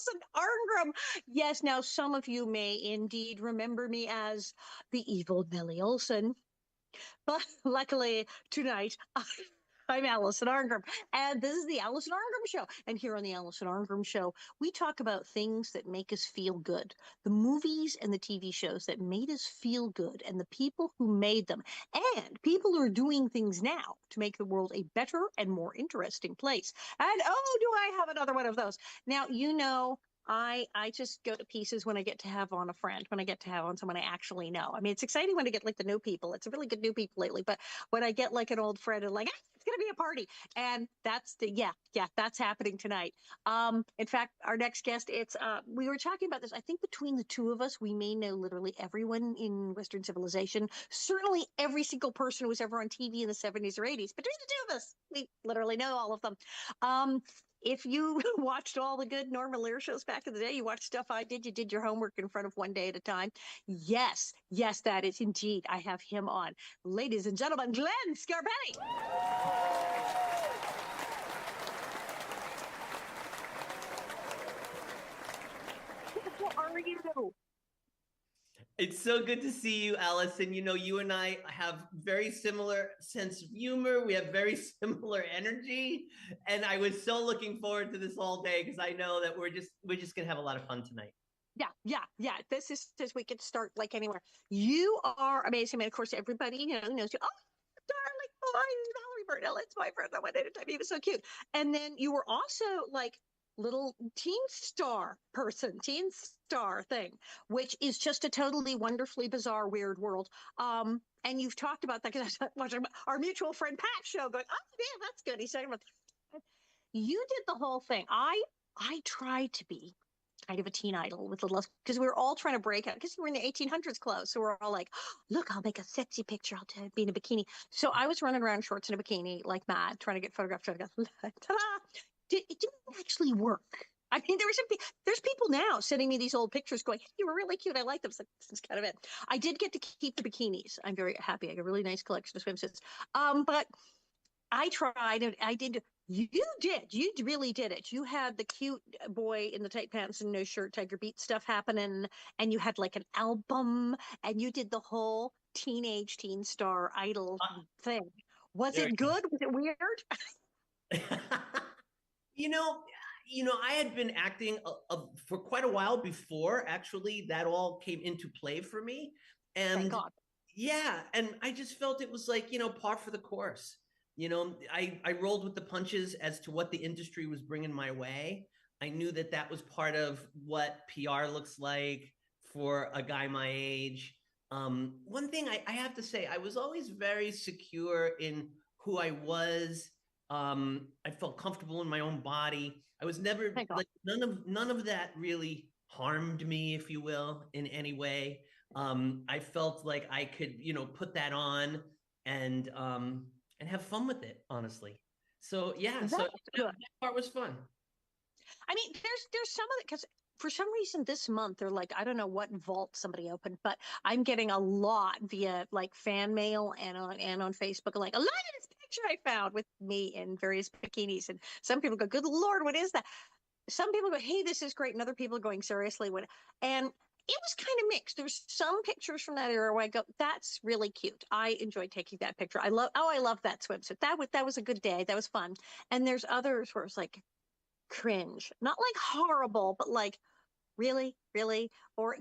Alison Arngrim. Yes, now some of you may indeed remember me as the evil Nellie Olson, but luckily tonight I'm Alison Arngrim, and this is the Alison Arngrim Show. And here on the Alison Arngrim Show, we talk about things that make us feel good, the movies and the TV shows that made us feel good, and the people who made them, and people who are doing things now to make the world a better and more interesting place. And oh, do I have another one of those? Now, I just go to pieces when I get to have on a friend, when I get to have on someone I actually know. I mean, it's exciting when I get like the new people. It's a really good new people lately, but when I get like an old friend and like, it's gonna be a party, and that's happening tonight. In fact, our next guest, it's we were talking about this. I think between the two of us, we may know literally everyone in Western civilization. Certainly, every single person who was ever on TV in the 70s or 80s. Between the two of us, we literally know all of them. If you watched all the good Norman Lear shows back in the day, you watched stuff I did, you did your homework in front of One Day at a Time. Yes, yes, that is indeed. I have him on. Ladies and gentlemen, Glenn Scarpelli. How are you? It's so good to see you, Alison. You know, you and I have very similar sense of humor. We have very similar energy, and I was so looking forward to this all day because I know that we're just gonna have a lot of fun tonight. Yeah. This is we could start like anywhere. You are amazing. I mean, of course, everybody knows you. Oh, darling boy, Valerie Burnell. It's my friend. I went at a time. He was so cute. And then you were also like little teen star thing, which is just a totally wonderfully bizarre, weird world. And you've talked about that because I was watching our mutual friend Pat show, going, "Oh, yeah, that's good." He's talking about. You did the whole thing. I tried to be kind of a teen idol with little because we were all trying to break out because we were in the 1800s clothes. So we're all like, oh, look, I'll make a sexy picture. I'll be in a bikini. So I was running around shorts and a bikini like mad, trying to get photographed. Trying to go, it didn't actually work. I mean, there's people now sending me these old pictures going, hey, you were really cute. I like them. So this is kind of it. I did get to keep the bikinis. I'm very happy. I got a really nice collection of swimsuits. But I tried and I did. You did. You really did it. You had the cute boy in the tight pants and no shirt, Tiger Beat stuff happening, and you had like an album, and you did the whole teen star idol thing. Was There it good? Was it weird? you know, I had been acting for quite a while before actually that all came into play for me, Thank and God. yeah, and I just felt it was like par for the course. I rolled with the punches as to what the industry was bringing my way. I knew that that was part of what PR looks like for a guy my age. One thing I have to say, I was always very secure in who I was. I felt comfortable in my own body. I was never Thank God. like none of that really harmed me, if you will, in any way. I felt like I could, put that on and have fun with it, honestly. So yeah, so That's good. that part was fun. I mean, there's some of it because for some reason this month they're like, I don't know what vault somebody opened, but I'm getting a lot via like fan mail and on Facebook, like a lot of this picture I found with me in various bikinis. And some people go, good Lord, what is that? Some people go, hey, this is great. And other people are going, seriously, what? And it was kind of mixed. There's some pictures from that era where I go, that's really cute. I enjoyed taking that picture. I love that swimsuit. That was a good day. That was fun. And there's others where it's like cringe, not like horrible, but like really, or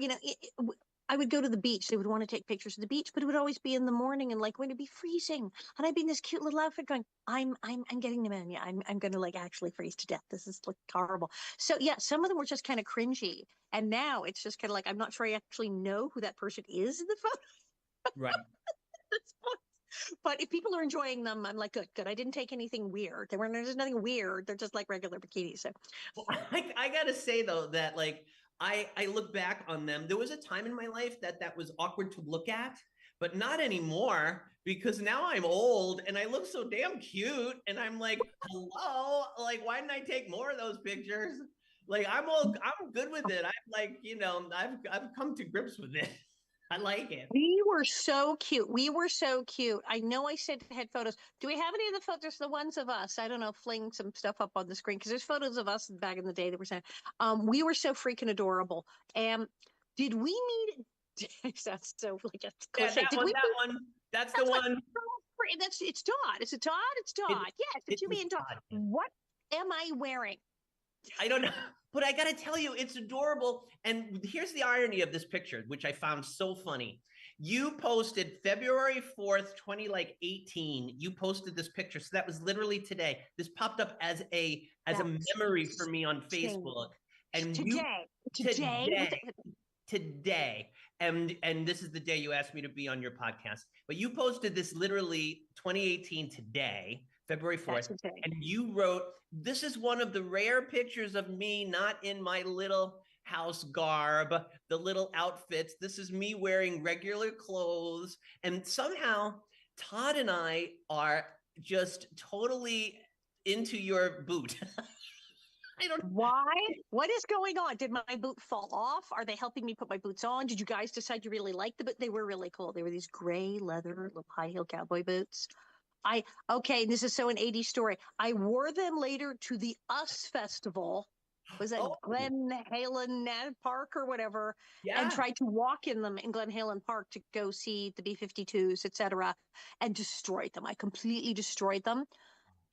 I would go to the beach. They would want to take pictures of the beach, but it would always be in the morning and like when it'd be freezing, and I'd be in this cute little outfit going, I'm getting pneumonia. I'm going to like actually freeze to death. This is like horrible. So yeah, some of them were just kind of cringy, and now it's just kind of like I'm not sure I actually know who that person is in the photo. Right. But if people are enjoying them, I'm like, good. I didn't take anything weird. There's nothing weird. They're just like regular bikinis. So Well, I gotta say though that like I look back on them. There was a time in my life that was awkward to look at, but not anymore because now I'm old and I look so damn cute. And I'm like, hello, like why didn't I take more of those pictures? Like I'm good with it. I'm like, I've come to grips with it. I like it. We were so cute. We were so cute. I know I said I had photos. Do we have any of the photos? The ones of us. I don't know, fling some stuff up on the screen because there's photos of us back in the day that were saying, we were so freaking adorable. And did we meet? That's so like a Yeah, cliche. Did we that meet? one. That's the That's what. one. That's it's Todd. Is it Todd? It's It, Todd. Yes, it it's you, was me, and Todd. odd. What am I wearing? I don't know, but I got to tell you, it's adorable. And here's the irony of this picture, which I found so funny. You posted February 4th, 2018. You posted this picture. So that was literally today. This popped up as a That's memory for me on insane. Facebook. And you Today, today, today, and this is the day you asked me to be on your podcast. But you posted this literally 2018 today, February that's 4th, insane. and you wrote, "This is one of the rare pictures of me not in my little house garb, the little outfits. This is me wearing regular clothes." And somehow Todd and I are just totally into your boot. I don't. Why? What is going on? Did my boot fall off? Are they helping me put my boots on? Did you guys decide you really liked them? But they were really cool. They were these gray leather little high heel cowboy boots. Okay, this is so an 80s story. I wore them later to the US Festival. Was that Oh, Glen Helen Park or whatever? And yeah. tried to walk in them in Glen Helen Park to go see the B-52s, etc., and destroyed them. I completely destroyed them,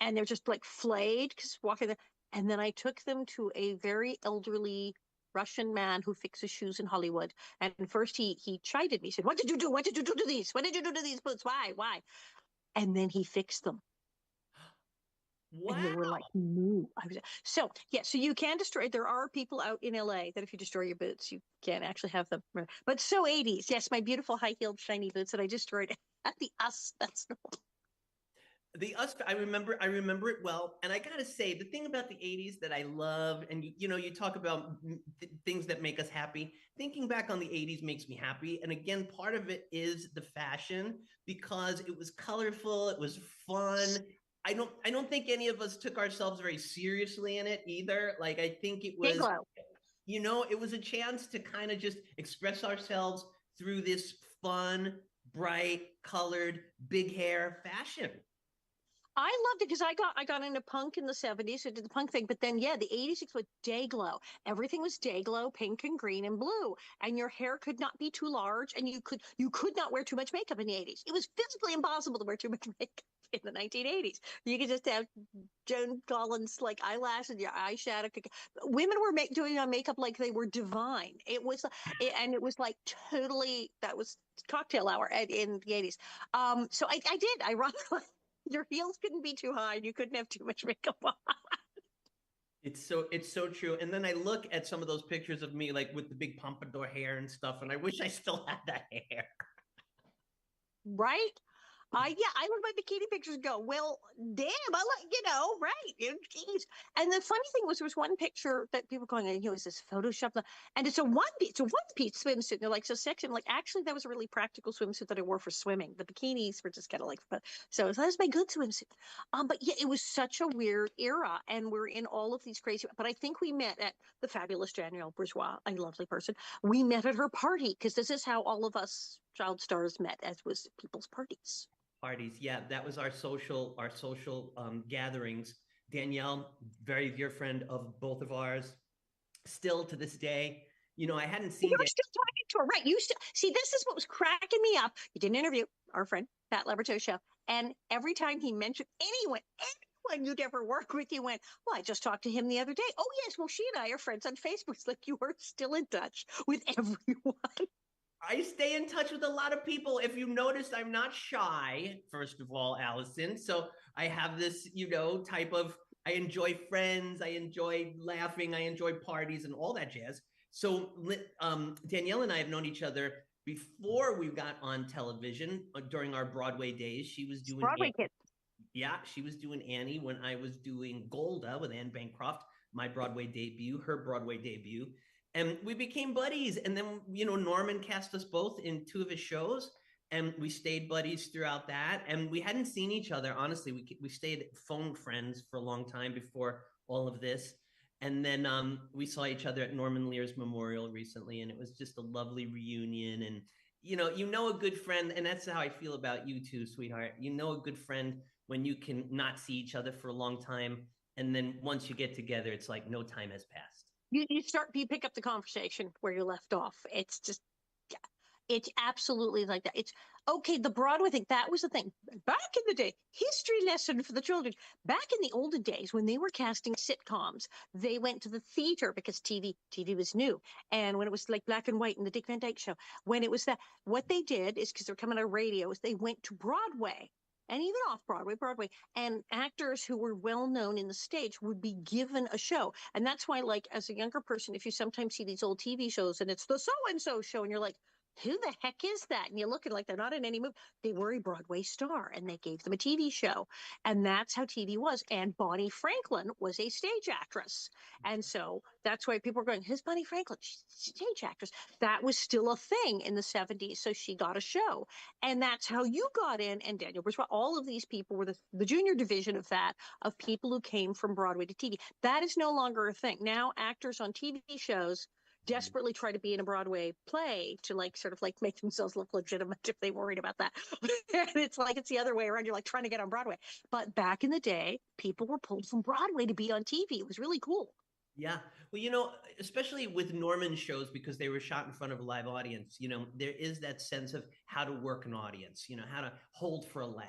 and they're just like flayed because walking there. And then I took them to a very elderly Russian man who fixes shoes in Hollywood. And first he chided me. He said, "What did you do? What did you do to these? What did you do to these boots? Why? Why?" And then he fixed them, and they Wow. were like new. So yeah, so you can destroy. There are people out in LA that if you destroy your boots, you can't actually have them. But so 80s, yes, my beautiful high heeled shiny boots that I destroyed at the US Festival. The us I remember it well, and I gotta say the thing about the 80s that I love, and you talk about things that make us happy. Thinking back on the 80s makes me happy, and again, part of it is the fashion because it was colorful, it was fun. I don't think any of us took ourselves very seriously in it either. Like, I think it Day was, glow. it was a chance to kind of just express ourselves through this fun, bright colored, big hair fashion. I loved it because I got into punk in the 70s. I did the punk thing, but then yeah, the 80s was day glow. Everything was day glow, pink and green and blue, and your hair could not be too large, and you could not wear too much makeup in the 80s. It was physically impossible to wear too much makeup in the 1980s. You could just have Joan Collins like eyelash and your eyeshadow. Women were doing on makeup like they were divine. And it was like totally that was cocktail hour in the 80s. So I did. I run. Your heels couldn't be too high and you couldn't have too much makeup on. It's so true. And then I look at some of those pictures of me like with the big pompadour hair and stuff, and I wish I still had that hair. Right? I look at my bikini pictures and go, well, damn, I like, right. Geez. And the funny thing was, there was one picture that people were going, is this Photoshop? And it's a one piece swimsuit. And they're like, so sexy. I'm like, actually, that was a really practical swimsuit that I wore for swimming. The bikinis were just kind of like, so that was my good swimsuit. But yeah, it was such a weird era. And we're in all of these crazy, but I think we met at the fabulous Danielle Bourgeois, a lovely person. We met at her party because this is how all of us child stars met, as was people's parties. Parties, yeah, that was our social gatherings. Danielle, very dear friend of both of ours, still to this day. I hadn't seen You're Dan. still talking to her, right? You still see. This is what was cracking me up. You did an interview our friend Pat Leberto's show, and every time he mentioned anyone you'd ever work with, you went, "Well, I just talked to him the other day." Oh yes, well she and I are friends on Facebook. It's like you are still in touch with everyone. I stay in touch with a lot of people. If you noticed, I'm not shy, first of all, Allison. So I have this, type of, I enjoy friends, I enjoy laughing, I enjoy parties and all that jazz. So Danielle and I have known each other before we got on television during our Broadway days. She was doing Broadway kids. Yeah, she was doing Annie when I was doing Golda with Anne Bancroft, my Broadway debut, her Broadway debut. And we became buddies. And then, Norman cast us both in two of his shows. And we stayed buddies throughout that. And we hadn't seen each other, honestly. We stayed phone friends for a long time before all of this. And then we saw each other at Norman Lear's memorial recently. And it was just a lovely reunion. you know a good friend, and that's how I feel about you too, sweetheart. You know a good friend when you can not see each other for a long time, and then once you get together, it's like no time has passed. You pick up the conversation where you left off. It's just, yeah, it's absolutely like that. It's okay. The Broadway thing, that was the thing. Back in the day, history lesson for the children. Back in the olden days, when they were casting sitcoms, they went to the theater because TV was new. And when it was like black and white in the Dick Van Dyke Show, when it was that, what they did is because they're coming out of radio, is they went to Broadway and even off Broadway, and actors who were well known in the stage would be given a show. And that's why, like, as a younger person, if you sometimes see these old TV shows and it's the so and so show, and you're like, who the heck is that? And you look at it like they're not in any movie. They were a Broadway star and they gave them a TV show. And that's how TV was. And Bonnie Franklin was a stage actress. And so that's why people are going, who's Bonnie Franklin? She's a stage actress. That was still a thing in the 70s. So she got a show. And that's how you got in. And Daniel Bruce, all of these people were the junior division of that, of people who came from Broadway to TV. That is no longer a thing. Now actors on TV shows desperately try to be in a Broadway play to like sort of like make themselves look legitimate if they worried about that. And it's like it's the other way around. You're like trying to get on Broadway. But back in the day, people were pulled from Broadway to be on TV. It was really cool. Yeah. Well, especially with Norman shows, because they were shot in front of a live audience, there is that sense of how to work an audience, how to hold for a laugh,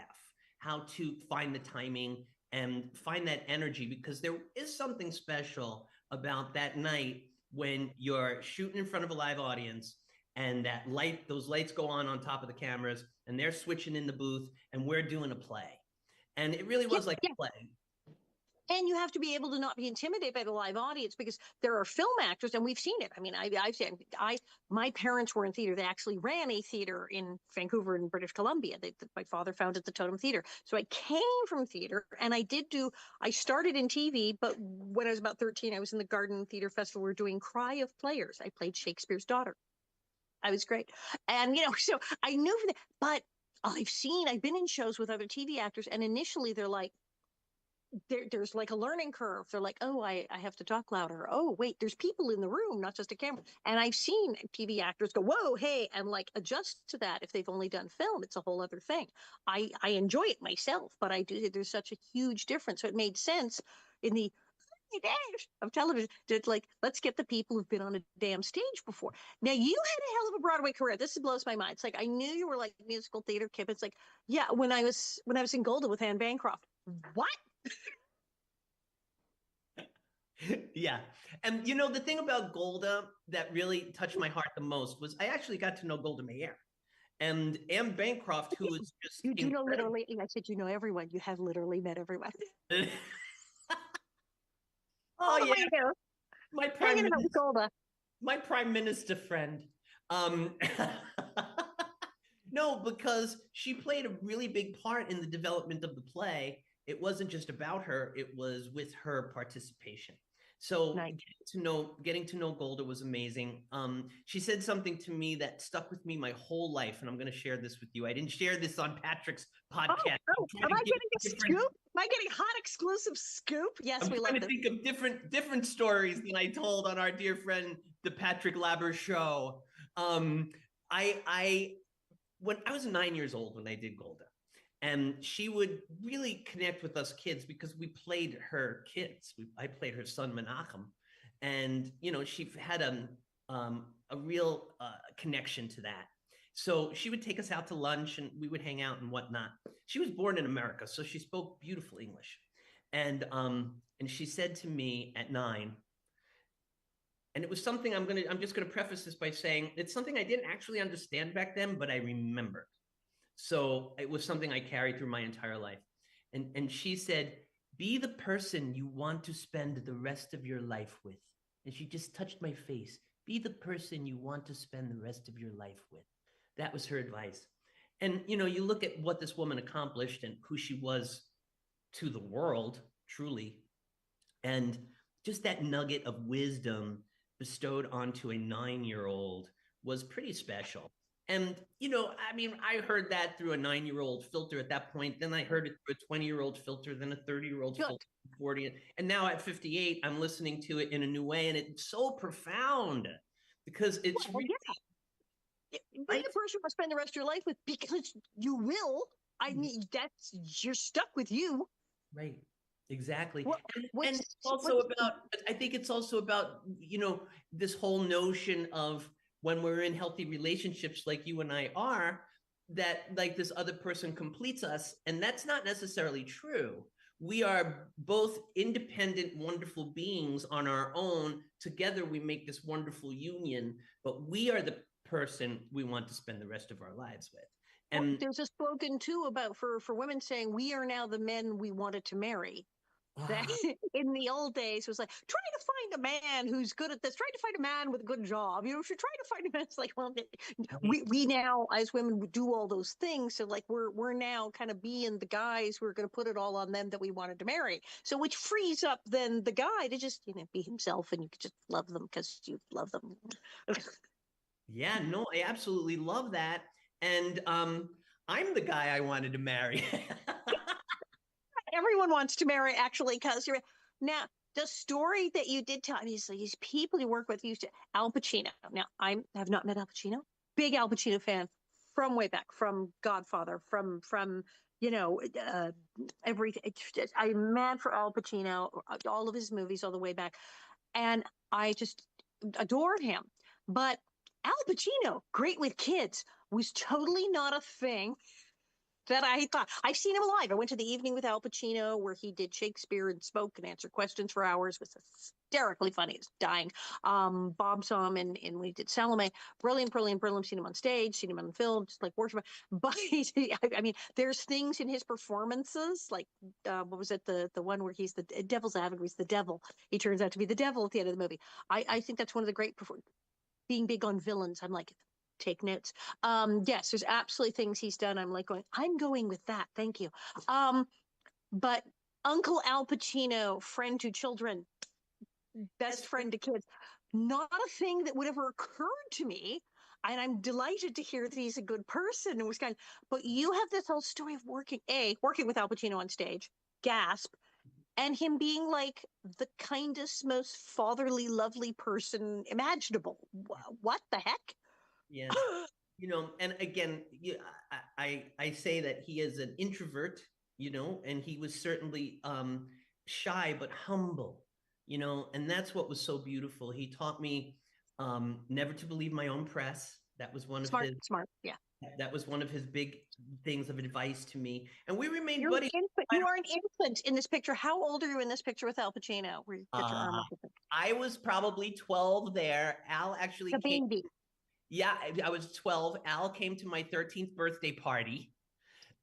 how to find the timing and find that energy, because there is something special about that night when you're shooting in front of a live audience and those lights go on top of the cameras and they're switching in the booth and we're doing a play. And it really was like a play. And you have to be able to not be intimidated by the live audience, because there are film actors, and we've seen it. I mean, I've seen. My parents were in theater. They actually ran a theater in Vancouver, in British Columbia. My father founded the Totem Theater, so I came from theater, and I started in TV, but when I was about 13, I was in the Garden Theater Festival. We were doing Cry of Players. I played Shakespeare's daughter. I was great, and so I knew that. But I've been in shows with other TV actors, and initially they're like, there's like a learning curve. They're like, oh, I have to talk louder. Oh, wait, there's people in the room, not just a camera. And I've seen TV actors go, whoa, hey, and like adjust to that. If they've only done film, it's a whole other thing. I enjoy it myself, but there's such a huge difference. So it made sense in the days of television to like, let's get the people who've been on a damn stage before. Now, you had a hell of a Broadway career. This blows my mind. It's like, I knew you were like musical theater kid. It's like, yeah, when I was in Golda with Anne Bancroft. What? Yeah. And the thing about Golda that really touched my heart the most was I actually got to know Golda Meir and Anne Bancroft, who was just you know literally. I said you know everyone. You have literally met everyone. Oh yeah, here. My prime minister friend. No, because she played a really big part in the development of the play. It wasn't just about her; it was with her participation. So nice. Getting to know Golda was amazing. She said something to me that stuck with me my whole life, and I'm going to share this with you. I didn't share this on Patrick's podcast. Am I getting a scoop? Am I getting hot exclusive scoop? Yes, we love it. I'm trying to think of different stories than I told on our dear friend the Patrick Labber show. I when I was 9 years old when I did Golda. And she would really connect with us kids because we played her kids. I played her son Menachem, and she had a real connection to that. So she would take us out to lunch, and we would hang out and whatnot. She was born in America, so she spoke beautiful English, and she said to me at 9, and it was something I'm just gonna preface this by saying it's something I didn't actually understand back then, but I remembered. So it was something I carried through my entire life. And she said, be the person you want to spend the rest of your life with. And she just touched my face. Be the person you want to spend the rest of your life with. That was her advice. And, you look at what this woman accomplished and who she was to the world, truly. And just that nugget of wisdom bestowed onto a 9-year-old was pretty special. And, I heard that through a 9-year-old filter at that point. Then I heard it through a 20-year-old filter, then a 30-year-old filter, 40. And now at 58, I'm listening to it in a new way. And it's so profound because it's Be right? the person you want to spend the rest of your life with because you will. I mean, that's you're stuck with you. Right. Exactly. What And what's it's also what's about, I think it's also about, this whole notion of when we're in healthy relationships like you and I are, that like this other person completes us. And that's not necessarily true. We are both independent, wonderful beings on our own. Together, we make this wonderful union, but we are the person we want to spend the rest of our lives with. And there's a slogan too about for women saying we are now the men we wanted to marry. That uh, in the old days was like try to find a man who's good at this, try to find a man with a good job, you should try to find a man. It's like, well, we now as women do all those things, so like we're now kind of being the guys who are going to put it all on them that we wanted to marry, so which frees up then the guy to just be himself, and you could just love them because you love them. yeah, no, I absolutely love that. And I'm the guy I wanted to marry. Everyone wants to marry, actually, because you're now the story that you did tell. Obviously, these people you work with used to Al Pacino. Now, I have not met Al Pacino. Big Al Pacino fan from way back, from Godfather, from you know uh, everything. I'm mad for Al Pacino, all of his movies, all the way back, and I just adore him. But Al Pacino, great with kids, was totally not a thing that I thought. I've seen him live. I went to the evening with Al Pacino where he did Shakespeare and spoke and answered questions for hours. It was hysterically funny. It's dying. Bob saw him and we did Salome. Brilliant, brilliant, brilliant. Seen him on stage, seen him on film, just like worship. But I mean, there's things in his performances, like what was it, the one where he's the devil's advocate, he's the devil. He turns out to be the devil at the end of the movie. I think that's one of the great being big on villains. I'm like, take notes. Yes, there's absolutely things he's done. I'm going with that. Thank you. But Uncle Al Pacino, friend to children, best friend to kids, not a thing that would ever occur to me. And I'm delighted to hear that he's a good person and was kind. But you have this whole story of working with Al Pacino on stage, gasp, and him being like the kindest, most fatherly, lovely person imaginable. What the heck? Yeah. And again, I say that he is an introvert, and he was certainly shy but humble, and that's what was so beautiful. He taught me never to believe my own press. That was one of Smart, his smart. Yeah. that was one of his big things of advice to me. And we remained You're an buddies. infant. You are an infant in this picture. How old are you in this picture with Al Pacino? Where you got your Uh, arm up? I was probably 12 there. Al actually The came. baby. Yeah, I was 12. Al came to my 13th birthday party,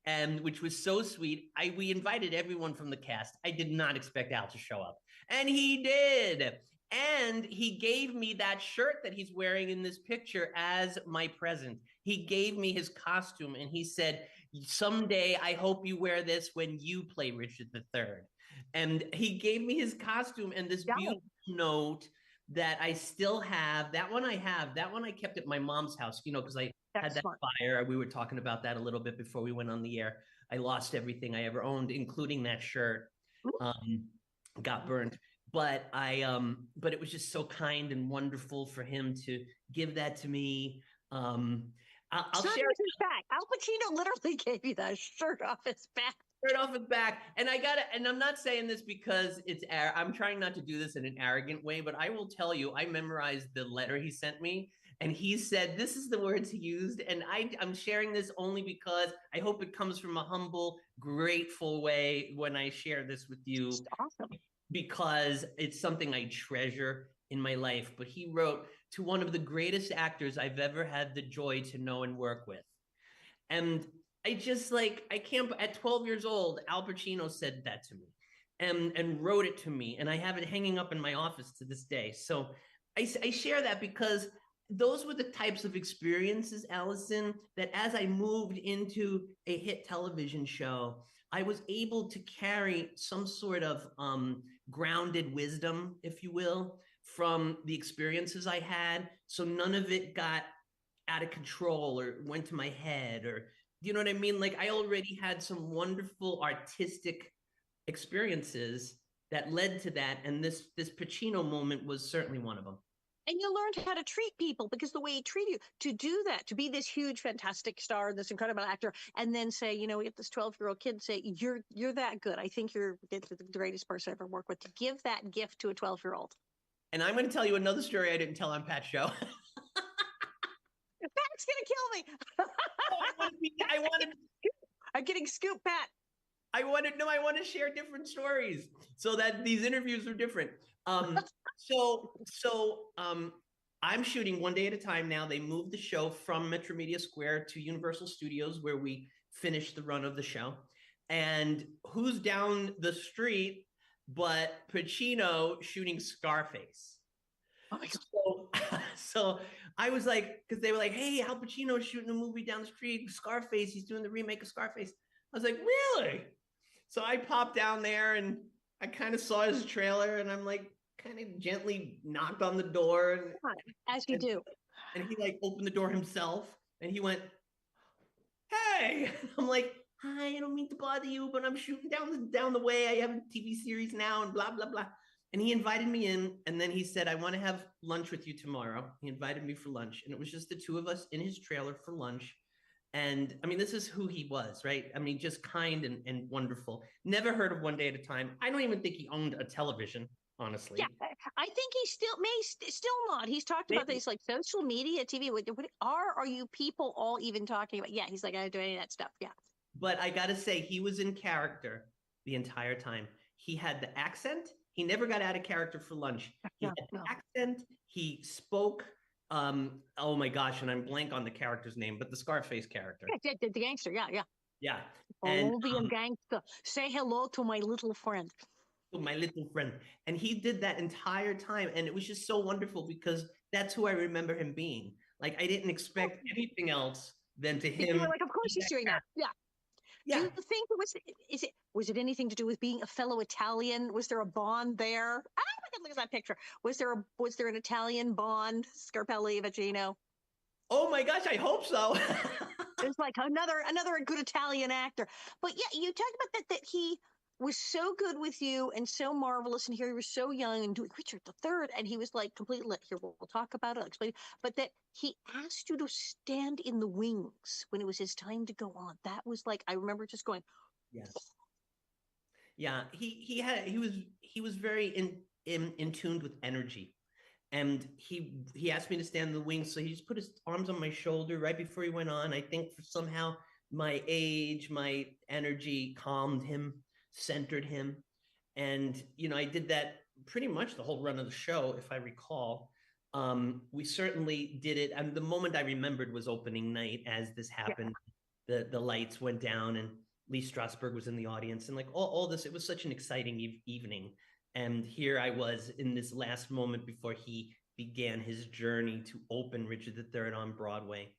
and which was so sweet. We invited everyone from the cast. I did not expect Al to show up, and he did. And he gave me that shirt that he's wearing in this picture as my present. He gave me his costume, and he said, "Someday, I hope you wear this when you play Richard III." And he gave me his costume and this Darling. beautiful note that I still have. That one I have. That one I kept at my mom's house, because I had That's that smart. fire. We were talking about that a little bit before we went on the air. I lost everything I ever owned, including that shirt. Um, got burnt. But it was just so kind and wonderful for him to give that to me. I'll Shirt share off his back. Al Pacino literally gave you that shirt off his back. it off his back. And I got it. And I'm not saying this because I'm trying not to do this in an arrogant way, but I will tell you, I memorized the letter he sent me. And he said, this is the words he used. And I'm sharing this only because I hope it comes from a humble, grateful way when I share this with you, Just awesome. because it's something I treasure in my life. But he wrote, to one of the greatest actors I've ever had the joy to know and work with. And I just I can't, at 12 years old, Al Pacino said that to me and wrote it to me. And I have it hanging up in my office to this day. So I share that because those were the types of experiences, Alison, that as I moved into a hit television show, I was able to carry some sort of grounded wisdom, if you will, from the experiences I had. So none of it got out of control or went to my head, or you know what I mean? Like I already had some wonderful artistic experiences that led to that. And this Pacino moment was certainly one of them. And you learned how to treat people because the way he treated you, to do that, to be this huge, fantastic star, this incredible actor, and then say, you know, we have this 12-year-old kid say, you're that good. I think you're the greatest person I ever worked with. To give that gift to a 12-year-old. And I'm going to tell you another story I didn't tell on Pat's show. Pat's gonna kill me. I wanted I'm getting scooped, Pat. I want to share different stories so that these interviews are different. So I'm shooting one day at a time now. They moved the show from Metro Media Square to Universal Studios, where we finished the run of the show. And who's down the street but Pacino shooting Scarface? Oh my God. So I was like, because they were like, hey, Al Pacino's shooting a movie down the street, Scarface. He's doing the remake of Scarface. I was like, really? So I popped down there and I kind of saw his trailer and I'm like, kind of gently knocked on the door. And, as you do. And he like opened the door himself and he went, hey. I'm like, hi, I don't mean to bother you, but I'm shooting down the way. I have a TV series now and blah, blah, blah. And he invited me in and then he said, I want to have lunch with you tomorrow. He invited me for lunch and it was just the two of us in his trailer for lunch. And I mean, this is who he was, right? I mean, just kind and wonderful. Never heard of One Day at a Time. I don't even think he owned a television, honestly. Yeah, I think he still not. He's talked about things like social media, TV. What are you people all even talking about? Yeah, he's like, I don't do any of that stuff. Yeah. But I got to say, he was in character the entire time. He had the accent. He never got out of character for lunch. He had the accent. He spoke. Oh my gosh, and I'm blank on the character's name, but the Scarface character. Yeah, the gangster. Yeah. Yeah. Colombian gangster. Say hello to my little friend. To my little friend. And he did that entire time. And it was just so wonderful because that's who I remember him being. Like, I didn't expect anything else than to him. You were like, of course he's doing that. Yeah. Do you think was it anything to do with being a fellow Italian? Was there a bond there? Oh my God, look at that picture. Was there an Italian bond, Scarpelli, Pacino? Oh my gosh, I hope so. It's like another good Italian actor. But yeah, you talk about that he was so good with you and so marvelous, and here he was so young and doing Richard III, and he was like completely here. We'll talk about it. I'll explain. But that he asked you to stand in the wings when it was his time to go on. That was like I remember just going. Yes. Yeah, he was very in tuned with energy. And he asked me to stand in the wings. So he just put his arms on my shoulder right before he went on. I think for somehow my age, my energy calmed him, centered him. And, you know, I did that pretty much the whole run of the show, if I recall. We certainly did it. And the moment I remembered was opening night as this happened. Yeah. The lights went down and Lee Strasberg was in the audience. And like all this, it was such an exciting evening. And here I was in this last moment before he began his journey to open Richard III on Broadway.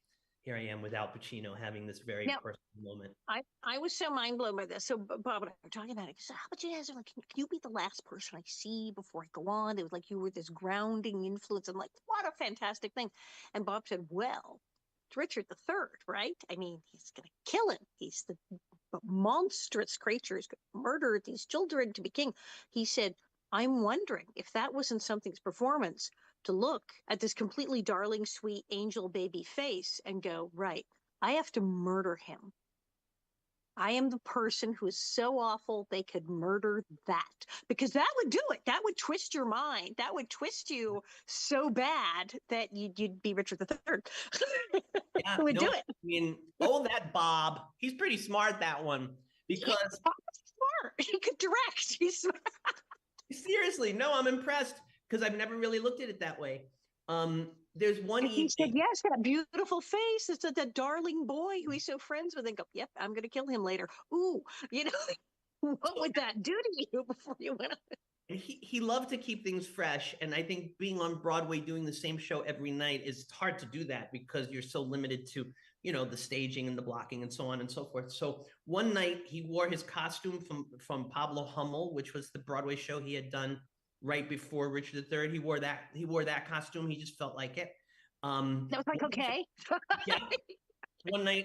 Here I am with Al Pacino having this very personal moment. I was so mind blown by this. So Bob and I were talking about it. So Al Pacino has like, can you be the last person I see before I go on? It was like you were this grounding influence. I'm like, what a fantastic thing. And Bob said, well, it's Richard III, right? I mean, he's going to kill him. He's the monstrous creature who's going to murder these children to be king. He said, I'm wondering if that wasn't something's performance to look at this completely darling, sweet angel baby face and go, right, I have to murder him. I am the person who is so awful they could murder that. Because that would do it. That would twist your mind. That would twist you so bad that you'd be Richard III. Yeah, would do it. I mean, that Bob. He's pretty smart, that one. Because Bob's smart. He could direct. He's smart. Seriously, no, I'm impressed because I've never really looked at it that way. There's one he said, yes, that beautiful face. It's that darling boy who he's so friends with. And go, yep, I'm going to kill him later. Ooh, you know, what would that do to you before you went on? He loved to keep things fresh. And I think being on Broadway doing the same show every night is hard to do that because you're so limited to, you know, the staging and the blocking and so on and so forth. So one night he wore his costume from Pablo Hummel, which was the Broadway show he had done right before Richard III. He wore that costume. He just felt like it. That was like, okay. Yeah.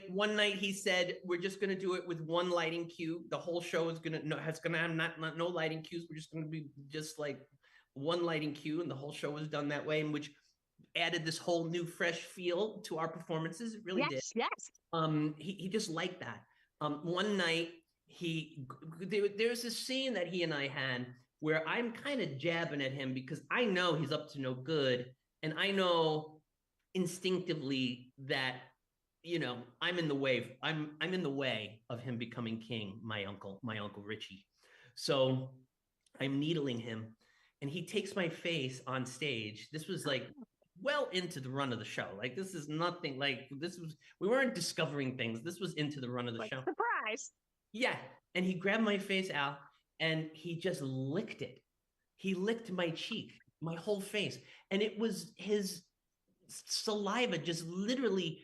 One night he said, we're just going to do it with one lighting cue. The whole show is going to have no lighting cues. We're just going to be just like one lighting cue. And the whole show was done that way, in which added this whole new fresh feel to our performances. It really did. Yes, yes. He just liked that. One night there's this scene that he and I had where I'm kind of jabbing at him because I know he's up to no good, and I know instinctively that I'm in the way. I'm in the way of him becoming king. My uncle Richie. So I'm needling him, and he takes my face on stage. This was like well into the run of the show. Like this is nothing. Like this was we weren't discovering things. This was into the run of the Like show. surprise. Yeah, and he grabbed my face out, and he just licked it. He licked my cheek, my whole face, and it was his saliva just literally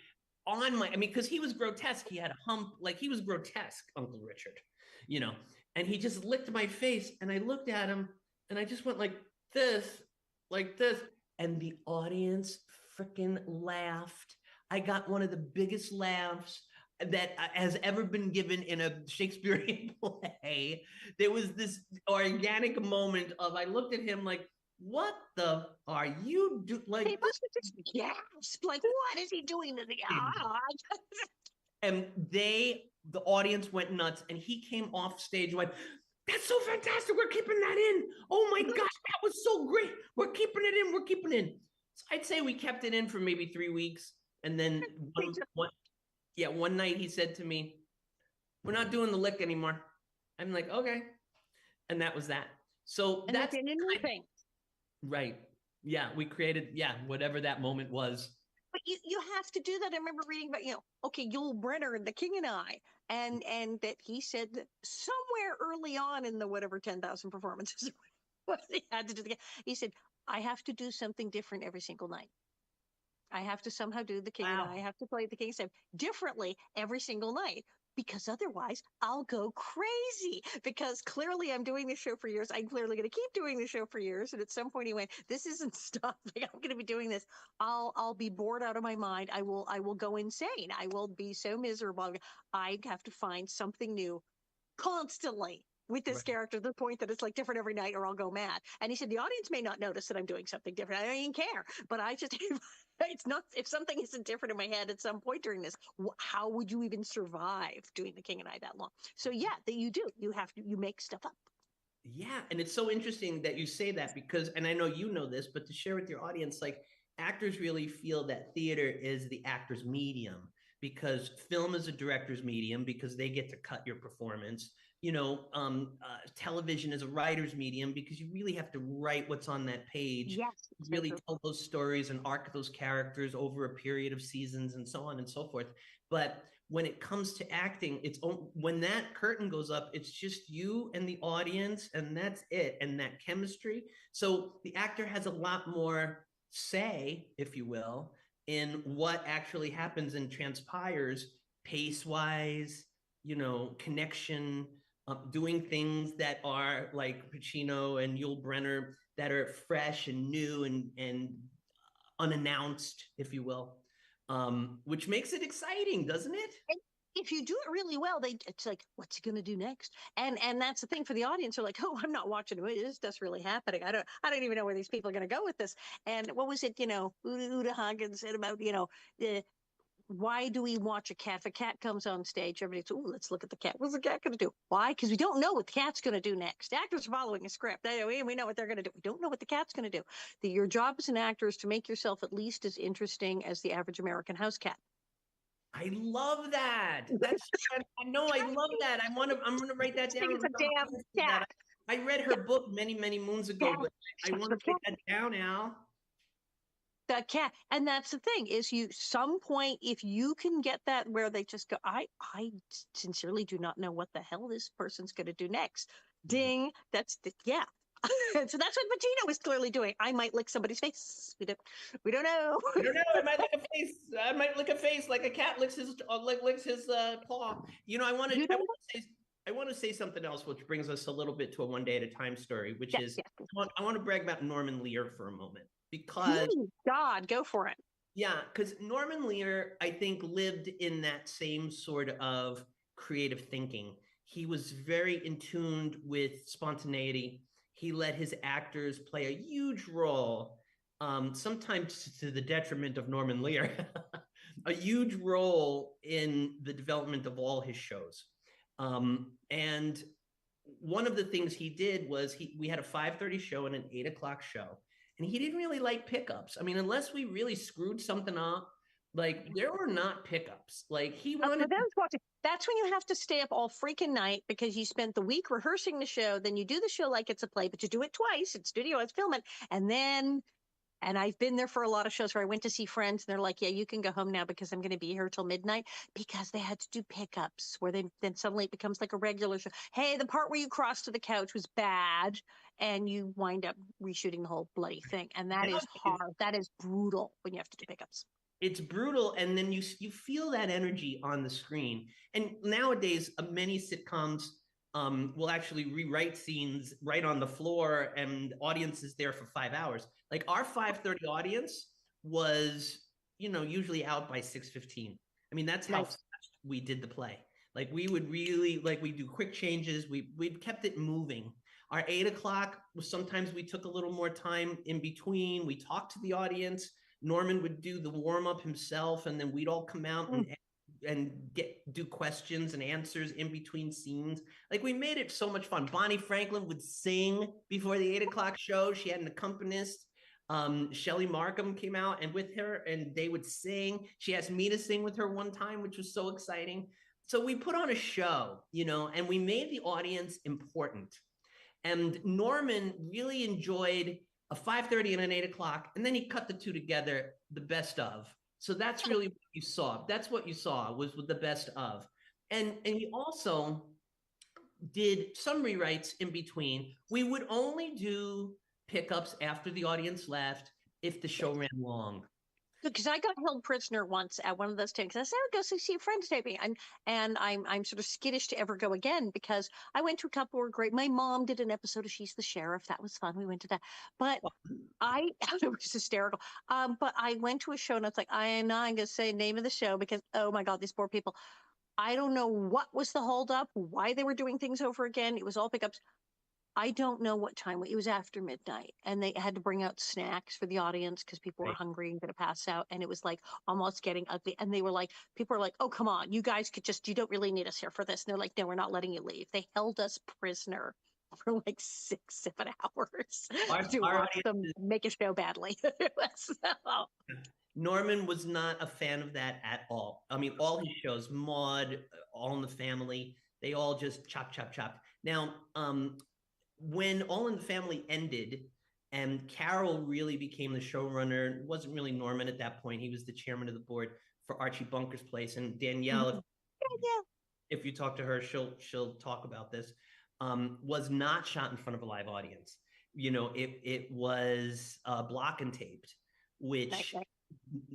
on my. I mean, because he was grotesque. He had a hump, like he was grotesque, Uncle Richard, you know. And he just licked my face, and I looked at him, and I just went like this, and the audience freaking laughed. I got one of the biggest laughs that has ever been given in a Shakespearean play. There was this organic moment of I looked at him like, what the are you do like They must have just gasped. Like, what is he doing to the and the audience went nuts, and he came off stage and went, that's so fantastic, we're keeping that in, oh my gosh, that was so great, we're keeping it in, we're keeping it in. So I'd say we kept it in for maybe 3 weeks, and then one night he said to me, we're not doing the lick anymore. I'm like, okay. And that was that. So and that's a new thing. right. Yeah, we created, whatever that moment was. But you have to do that. I remember reading about, okay, Yul Brynner and The King and I, and that he said that somewhere early on in the whatever 10,000 performances what he had to do, he said, I have to do something different every single night. I have to somehow do The King and I have to play The King's Save differently every single night, because otherwise I'll go crazy, because clearly I'm doing this show for years. I'm clearly going to keep doing the show for years. And at some point he went, this isn't stopping. I'm going to be doing this. I'll be bored out of my mind. I will go insane. I will be so miserable. I have to find something new constantly with this character to the point that it's like different every night or I'll go mad. And he said, the audience may not notice that I'm doing something different. I don't even care. But I just, it's not, if something isn't different in my head at some point during this, how would you even survive doing The King and I that long? So yeah, that you do. You make stuff up. Yeah. And it's so interesting that you say that because, and I know you know this, but to share with your audience, like actors really feel that theater is the actor's medium because film is a director's medium because they get to cut your performance. Television is a writer's medium because you really have to write what's on that page. Yes, really tell those stories and arc those characters over a period of seasons and so on and so forth. But when it comes to acting, when that curtain goes up, it's just you and the audience, and that's it, and that chemistry. So the actor has a lot more say, if you will, in what actually happens and transpires pace-wise, connection, doing things that are like Pacino and Yul Brynner that are fresh and new and unannounced, if you will, which makes it exciting, doesn't it? And if you do it really well, it's like, what's he going to do next? And that's the thing for the audience. They're like, oh, I'm not watching it. Is this really happening? I don't even know where these people are going to go with this. And what was it? Uta Hagen said about why do we watch a cat? If a cat comes on stage, everybody's, oh, let's look at the cat. What's the cat going to do? Why? Because we don't know what the cat's going to do next. The actors are following a script. We know what they're going to do. We don't know what the cat's going to do. Your job as an actor is to make yourself at least as interesting as the average American house cat. I love that. That's I know I love that. I'm gonna write that down. It's a damn cat. I read her book many moons ago, but I want to write that down, Al. The cat. And that's the thing is some point, if you can get that where they just go, I sincerely do not know what the hell this person's going to do next. Ding. Yeah. And so that's what Pacino was clearly doing. I might lick somebody's face. We don't know. We don't know. I might lick a face. I might lick a face like a cat licks his paw. I want to say something else, which brings us a little bit to a one day at a time story, which is I want to brag about Norman Lear for a moment because God, go for it. Yeah, because Norman Lear, I think, lived in that same sort of creative thinking. He was very in tune with spontaneity. He let his actors play a huge role sometimes to the detriment of Norman Lear, a huge role in the development of all his shows. And one of the things he did was we had a 5:30 show and an 8 o'clock show, and he didn't really like pickups. I mean, unless we really screwed something up, like there were not pickups. Like he wanted. That's when you have to stay up all freaking night because you spent the week rehearsing the show. Then you do the show like it's a play, but you do it twice. It's studio, it's filming, and then. And I've been there for a lot of shows where I went to see friends and they're like, yeah, you can go home now because I'm going to be here till midnight because they had to do pickups where then suddenly it becomes like a regular show. Hey, the part where you crossed to the couch was bad and you wind up reshooting the whole bloody thing. And that is hard. That is brutal when you have to do pickups. It's brutal, and then you feel that energy on the screen. And nowadays, many sitcoms will actually rewrite scenes right on the floor, and audience is there for 5 hours. Like our 5:30 audience was, usually out by 6:15. I mean, that's how fast we did the play. Like we would really we do quick changes. We'd kept it moving. Our 8 o'clock was sometimes we took a little more time in between. We talked to the audience. Norman would do the warm up himself, and then we'd all come out and do questions and answers in between scenes. Like we made it so much fun. Bonnie Franklin would sing before the 8 o'clock show. She had an accompanist. Shelley Markham came out and with her, and they would sing. She asked me to sing with her one time, which was so exciting. So we put on a show, and we made the audience important. And Norman really enjoyed a 5:30 and an 8 o'clock, and then he cut the two together, the best of. So that's really what you saw. That's what you saw was with the best of. And he also did some rewrites in between. We would only do pickups after the audience left if the show ran long. Because I got held prisoner once at one of those things. I said, I would go see a friend taping. And I'm sort of skittish to ever go again because I went to a couple who were great. My mom did an episode of She's the Sheriff. That was fun. We went to that. But it was hysterical. But I went to a show and I was like, I'm not going to say the name of the show because, oh my God, these poor people. I don't know what was the holdup, why they were doing things over again. It was all pickups. I don't know what time. It was after midnight, and they had to bring out snacks for the audience because people were hungry and going to pass out. And it was like almost getting ugly. And they were like, people were like, "Oh, come on, you guys you don't really need us here for this." And they're like, "No, we're not letting you leave." They held us prisoner for like 6-7 hours to watch them make a show badly. Norman was not a fan of that at all. I mean, all his shows, Maude, All in the Family, they all just chop, chop, chop. Now, when All in the Family ended and Carol really became the showrunner, it wasn't really Norman at that point. He was the chairman of the board for Archie Bunker's Place. And Danielle, if you talk to her, she'll talk about this, was not shot in front of a live audience. It was block and taped, which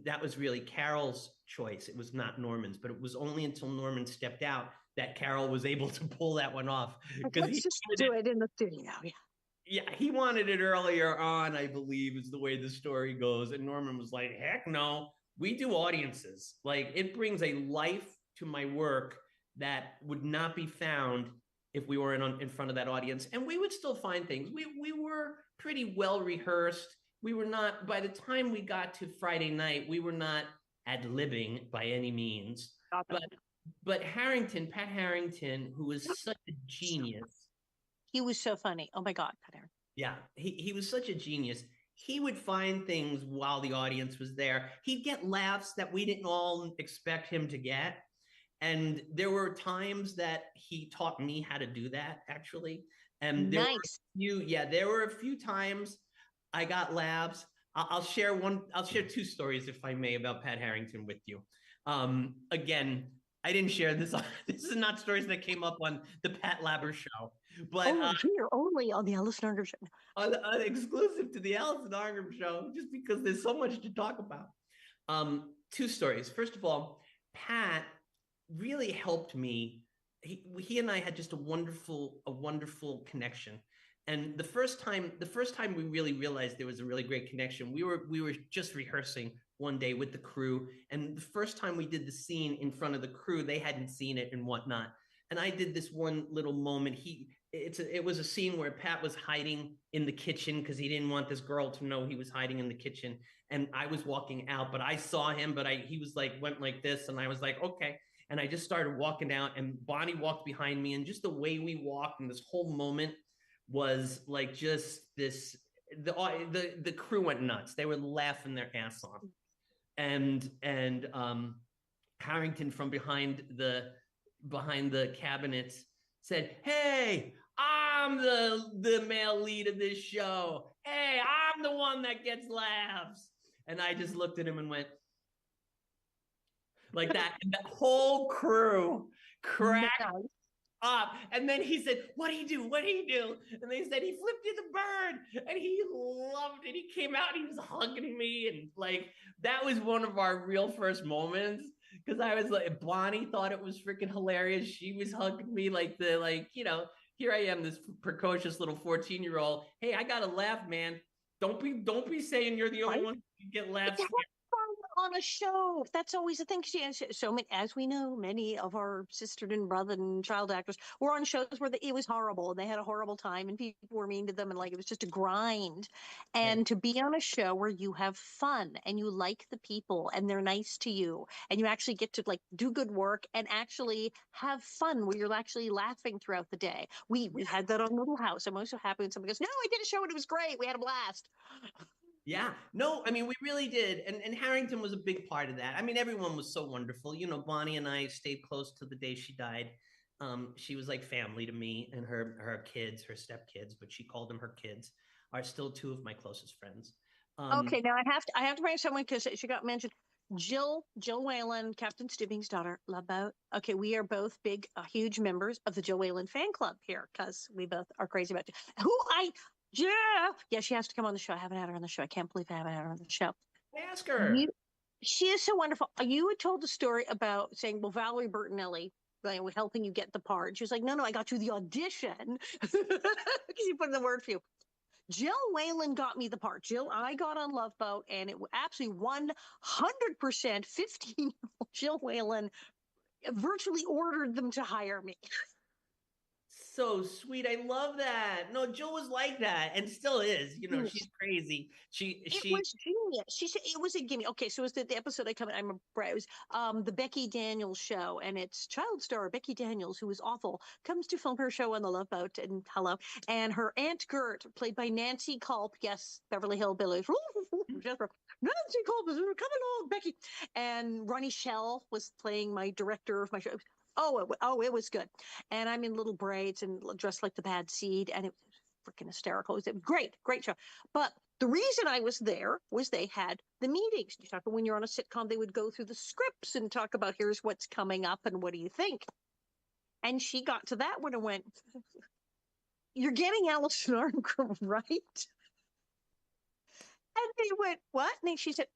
that was really Carol's choice. It was not Norman's, but it was only until Norman stepped out that Carol was able to pull that one off. Let's just do it in the studio. Yeah, he wanted it earlier on, I believe, is the way the story goes. And Norman was like, heck no, we do audiences. Like, it brings a life to my work that would not be found if we were in front of that audience. And we would still find things. We were pretty well rehearsed. We were not, by the time we got to Friday night, we were not ad-libbing by any means. But Pat Harrington, who was such a genius. He was so funny. Oh my God, Pat Harrington. Yeah, he was such a genius. He would find things while the audience was there. He'd get laughs that we didn't all expect him to get. And there were times that he taught me how to do that, actually. And there were a few times I got laughs. I'll share two stories, if I may, about Pat Harrington with you. Again, I didn't share this. This is not stories that came up on the Pat Labber show, but here only on the Alison Arngrim show, on exclusive to the Alison Arngrim show, just because there's so much to talk about. Two stories. First of all, Pat really helped me. He and I had just a wonderful connection. And the first time we really realized there was a really great connection, we were just rehearsing one day with the crew. And the first time we did the scene in front of the crew, they hadn't seen it and whatnot. And I did this one little moment. it was a scene where Pat was hiding in the kitchen because he didn't want this girl to know he was hiding in the kitchen. And I was walking out, but I saw him, but he was like, went like this. And I was like, okay. And I just started walking out, and Bonnie walked behind me. And just the way we walked and this whole moment was like just this, the crew went nuts. They were laughing their ass off. And Harrington from behind the cabinets said, "Hey, I'm the male lead of this show. Hey, I'm the one that gets laughs." And I just looked at him and went like that, and the whole crew cracked Nice. up. And then he said, "What do you do? What do you do?" And they said he flipped you the bird, and he loved it. He came out, and he was hugging me, and like that was one of our real first moments. Because I was like, Bonnie thought it was freaking hilarious. She was hugging me like here I am, this precocious little 14-year-old. Hey, I gotta laugh, man. Don't be saying you're the only Right? one who get laughs. On a show. That's always the thing. So many, as we know, many of our sister and brother and child actors were on shows where it was horrible and they had a horrible time and people were mean to them and like it was just a grind. Right. And to be on a show where you have fun and you like the people and they're nice to you and you actually get to like do good work and actually have fun where you're actually laughing throughout the day. We had that on Little House. I'm also happy when somebody goes, "No, I did a show and it was great. We had a blast." Yeah, no, I mean, we really did. And Harrington was a big part of that. I mean, everyone was so wonderful. Bonnie and I stayed close to the day she died. She was like family to me, and her kids, her stepkids, but she called them her kids, are still two of my closest friends. Okay, now I have to bring someone because she got mentioned. Jill Whalen, Captain Stibbing's daughter, Love Boat. Okay, we are both big, huge members of the Jill Whalen fan club here because we both are crazy about it. Yeah, she has to come on the show. I haven't had her on the show. I can't believe I haven't had her on the show. Ask her. You, she is so wonderful. You had told the story about saying, well, Valerie Bertinelli, like, helping you get the part. She was like, no, I got you the audition because you put in the word for you. Jill Whalen got me the part. I got on Love Boat, and it absolutely 100% 15-year-old Jill Whalen virtually ordered them to hire me. So sweet. I love that. No, Jill was like that and still is. She's crazy. She It she was genius. She said it was a gimme. Okay, so it was the episode I come. I'm a it was the Becky Daniels show, and it's child star Becky Daniels, who is awful, comes to film her show on the Love Boat, and hello, and her Aunt Gert, played by Nancy Culp. Yes, Beverly Hillbillies. Nancy Culp is coming along, Becky, and Ronnie Shell was playing my director of my show. It was good, and I'm in little braids and dressed like the bad seed, and it was freaking hysterical. It was a great show, but the reason I was there was they had the meetings. You talk about when you're on a sitcom, they would go through the scripts and talk about here's what's coming up and what do you think. And she got to that one and went, "You're getting Alison Arngrim, right?" And they went, "What?" And she said,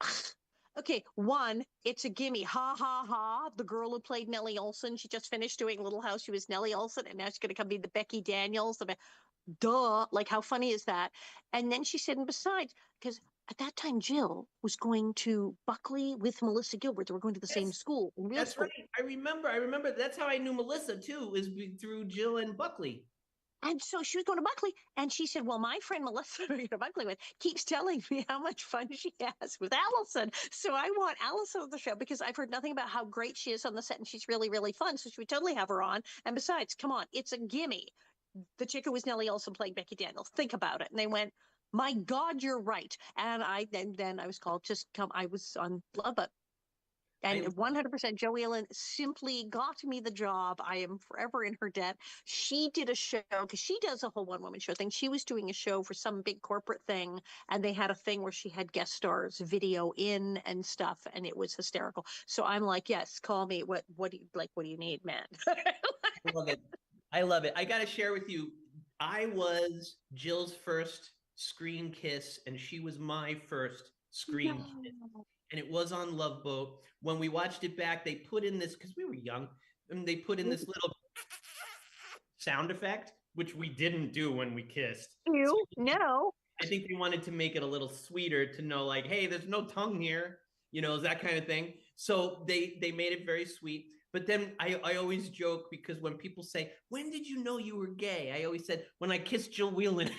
"Okay, one, it's a gimme. Ha ha ha. The girl who played Nellie Olson, she just finished doing Little House. She was Nellie Olson, and now she's going to come be the Becky Daniels. Duh, like how funny is that?" And then she said, and besides, because at that time Jill was going to Buckley with Melissa Gilbert. They were going to the same Yes, school, in real that's school. right. I remember. That's how I knew Melissa too, is through Jill and Buckley. And so she was going to Buckley, and she said, "Well, my friend Melissa, who to Buckley with, keeps telling me how much fun she has with Alison. So I want Alison on the show because I've heard nothing about how great she is on the set, and she's really, really fun. So she would totally have her on. And besides, come on, it's a gimme. The chick who was Nellie Olson playing Becky Daniels. Think about it." And they went, "My God, you're right." And then I was called. Just come. I was on Love It. I And 100% Joey Ellen simply got me the job. I am forever in her debt. She did a show because she does a whole one woman show thing. She was doing a show for some big corporate thing, and they had a thing where she had guest stars video in and stuff, and it was hysterical. So I'm like, yes, call me. What do you like? What do you need, man? love it. I love it. I got to share with you. I was Jill's first screen kiss, and she was my first screen kiss. No. And it was on Love Boat. When we watched it back, they put in this, because we were young, and they put in this little sound effect, which we didn't do when we kissed. So You no. I think they wanted to make it a little sweeter to know, like, hey, there's no tongue here, that kind of thing. So they made it very sweet. But then I always joke because when people say, when did you know you were gay? I always said, when I kissed Jill Whelan.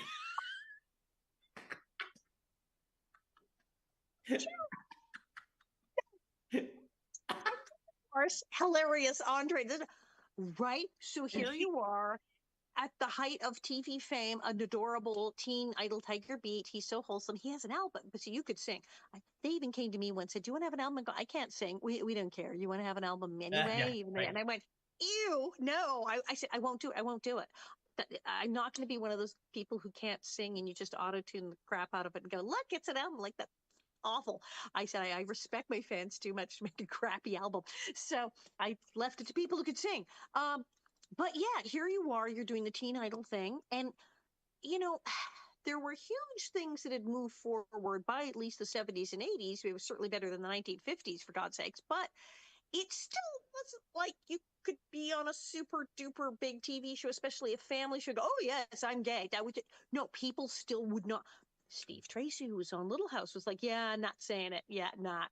course, hilarious, Andre. Right? So And here she, you are at the height of TV fame, an adorable teen idol, Tiger Beat. He's so wholesome. He has an album, but so you could sing. They even came to me once and said, "Do you want to have an album?" I go, "I can't sing. We don't care. You want to have an album yeah, anyway?" Even right. and I went, "Ew, no." I said, "I won't do it. I won't do it." I'm not going to be one of those people who can't sing and you just auto tune the crap out of it and go, "Look, it's an album like that." Awful. I said, I respect my fans too much to make a crappy album. So I left it to people who could sing. Um, but yeah, here you are, you're doing the teen idol thing. And, you know, there were huge things that had moved forward by at least the 70s and 80s. It was certainly better than the 1950s, for God's sakes. But it still wasn't like you could be on a super duper big TV show, especially a family show. Oh, yes, I'm gay. That would, no, people still would not. Steve Tracy, who was on Little House, was like, yeah, not saying it. Yeah, not.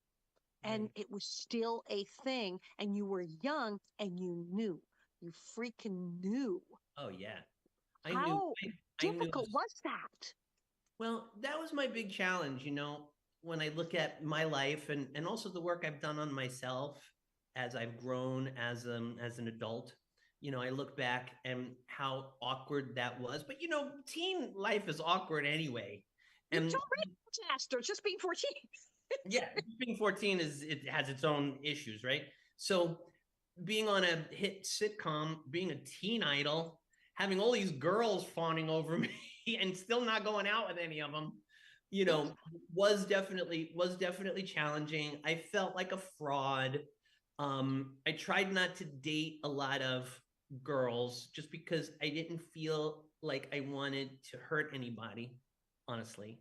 And Right. it was still a thing. And you were young and you knew. You freaking knew. Oh yeah. I knew How I knew difficult was that? well, that was my big challenge, when I look at my life and also the work I've done on myself as I've grown as an adult. I look back and how awkward that was. But teen life is awkward anyway. It's And already a disaster, just being 14. yeah, being 14 it has its own issues, right? So being on a hit sitcom, being a teen idol, having all these girls fawning over me and still not going out with any of them, you Yeah, know, was definitely challenging. I felt like a fraud. I tried not to date a lot of girls just because I didn't feel like I wanted to hurt anybody, honestly.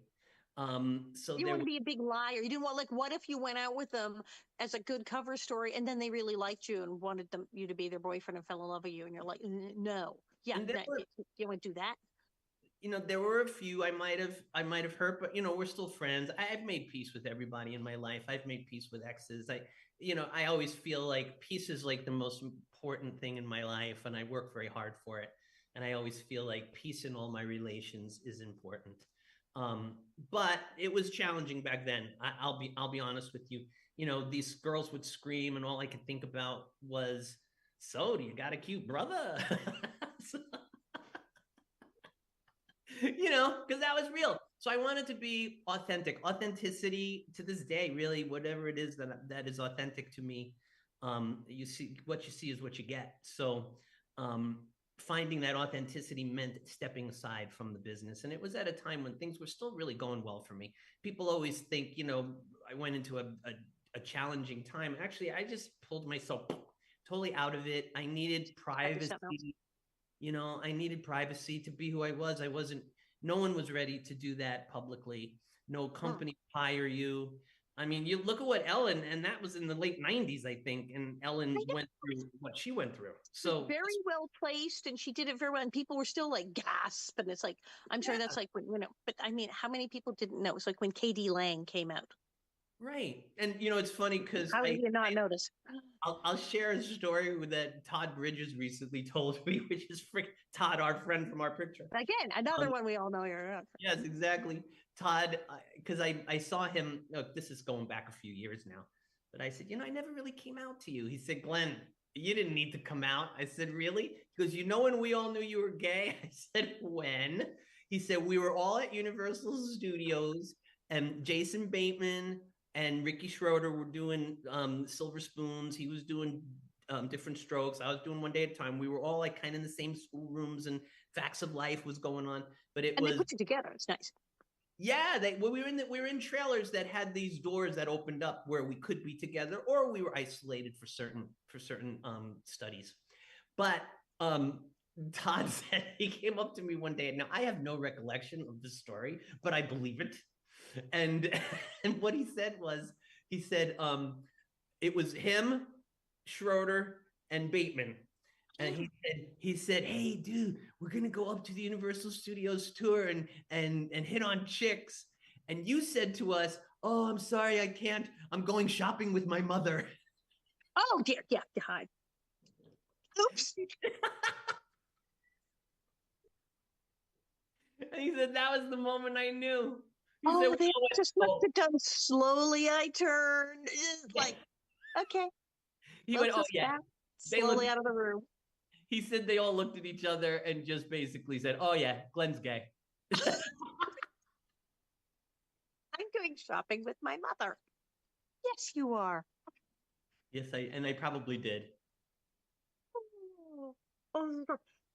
So you there want to was be a big liar. You didn't want, like, what if you went out with them as a good cover story and then they really liked you and wanted you to be their boyfriend and fell in love with you and you're like, no, yeah, and there no, were you want to do that? there were a few I might have hurt, but we're still friends. I've made peace with everybody in my life. I've made peace with exes. I always feel like peace is like the most important thing in my life, and I work very hard for it. And I always feel like peace in all my relations is important. Um, but it was challenging back then. I'll be honest with you. These girls would scream, and all I could think about was, "So, do you got a cute brother?" because that was real. So I wanted to be authentic. Authenticity to this day, really, whatever it is that is authentic to me. You see, what you see is what you get. So um, finding that authenticity meant stepping aside from the business, and it was at a time when things were still really going well for me. People always think, I went into a challenging time. Actually, I just pulled myself totally out of it. I needed Gotta do something else. privacy. I needed privacy to be who I was. I wasn't, no one was ready to do that publicly. No Hmm. company hire you. I mean, you look at what Ellen, and that was in the late 90s, I think, and I Ellen know, went through what she went through. she was So, very well placed and she did it very well. And people were still like gasp. And it's like, I'm sure yeah, that's like, but I mean, how many people didn't know? It's like when KD Lang came out. right. And, it's funny because How did you not notice? I'll share a story that Todd Bridges recently told me, which is Todd, our friend from our picture. Again, another Um, one we all know here. Yes, exactly. Todd, because I saw him, this is going back a few years now, but I said, I never really came out to you. He said, Glenn, you didn't need to come out. I said, really? He goes, when we all knew you were gay? I said, when? He said, we were all at Universal Studios, and Jason Bateman and Ricky Schroeder were doing Silver Spoons. He was doing different strokes. I was doing One Day at a Time. We were all like kind of in the same schoolrooms, and Facts of Life was going on, but it And they was put you together. It's nice. yeah, we were in trailers that had these doors that opened up where we could be together, or we were isolated for certain studies. But um, Todd said he came up to me one day. Now I have no recollection of this story, but I believe it. And and what he said was, he said it was him, Schroeder, and Bateman, and he said, "Hey, dude, we're gonna go up to the Universal Studios tour and hit on chicks." And you said to us, "Oh, I'm sorry, I can't. I'm going shopping with my mother." Oh dear, yeah, hi. Oops. And he said, that was the moment I knew. He said, Oh, we they all went, just must oh. have done slowly. I turned. Like, okay, He we'll went, oh just yeah. back They looked, slowly out of the room. he said they all looked at each other and just basically said, oh yeah, Glenn's gay. I'm doing shopping with my mother. Yes, you are. Yes, I probably did. Oh,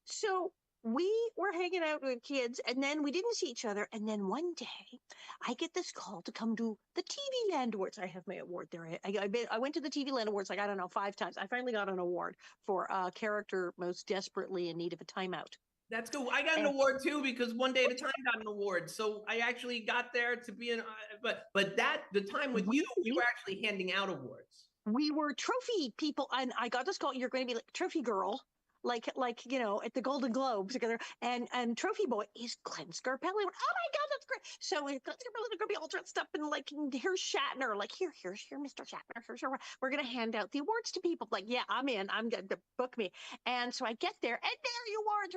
so we were hanging out with kids, and then we didn't see each other. And then one day, I get this call to come to the TV Land Awards. I have my award there. I went to the TV Land Awards, like, I don't know, 5 times. I finally got an award for character most desperately in need of a timeout. That's cool. I got an And award too because One Day at a Time got an award. So I actually got there to be an, but that the time with we, you, we we were actually handing out awards. we were trophy people, and I got this call. You're going to be like trophy girl, like at the Golden Globes together. And trophy boy is Glenn Scarpelli. I went, oh my god, that's great! So Glenn Scarpelli's going to be all dressed up and like, here's Shatner. Like, here's Mr. Shatner. We're going to hand out the awards to people. Like, yeah, I'm in. I'm going to book me. And so I get there, and there you are.